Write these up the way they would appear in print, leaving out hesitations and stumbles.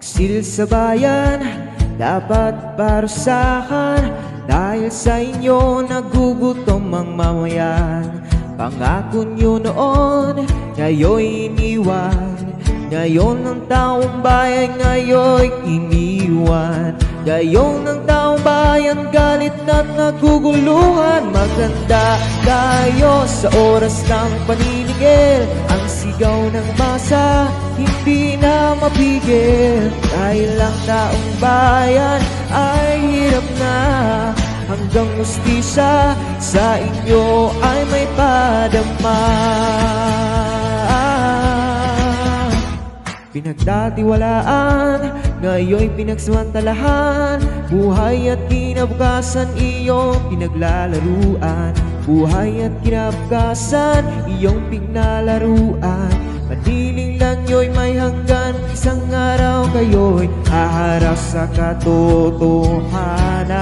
Taksil sa bayan, dapat parusahan, dahil sa inyo nagugutom ang mamayan. Pangako nyo noon, ngayon'y iniwan. Ngayon ng taong bayan, ngayon'y iniwan. Ngayon ng taong bayan, galit at naguguluhan. Maganda tayo sa oras ng paninigil. Ang sigaw ng masa, hindi na mapigil. Dahil ang taong bayan ay hirap na, hanggang hustisya sa inyo ay may padama. Pinagtatiwalaan, ngayon'y pinagsamantalahan. Buhay at kinabukasan, iyong pinaglalaruan. Buhay at kinabukasan, iyong pinalaruan. Paniling lang nyo'y may hanggan, isang araw kayo'y haharap sa katotohanan.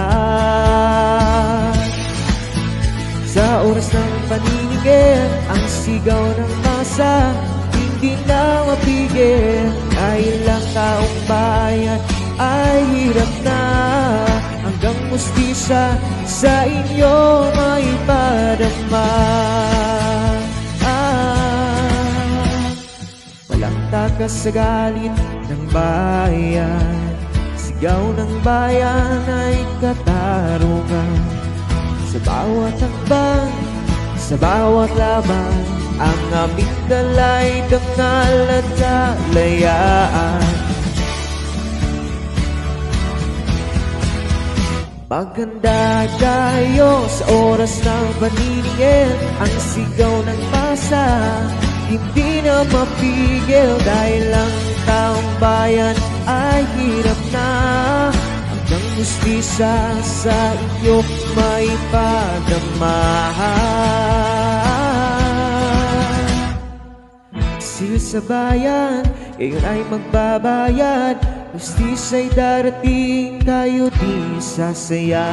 Sa oras ng paninigil, ang sigaw ng masa, hindi na mapigil. Dahil ang taong bayan ay hirap na, hanggang hustisya sa inyo may padama. Walang takas sa galit ng bayan, sigaw ng bayan ay katarungan. Sa bawat hakbang, sa bawat laban, ang aming dala'y dangal at kalayaan. Maganda tayo sa oras ng paninigil. Ang sigaw ng masa, hindi na mapigil. Dahil ang taong bayan ay hirap na, hanggang hustisya sa iyo may padamahan. Taksil sa bayan, ngayon ay magbabayad. Hustisya'y darating, tayo di sasaya.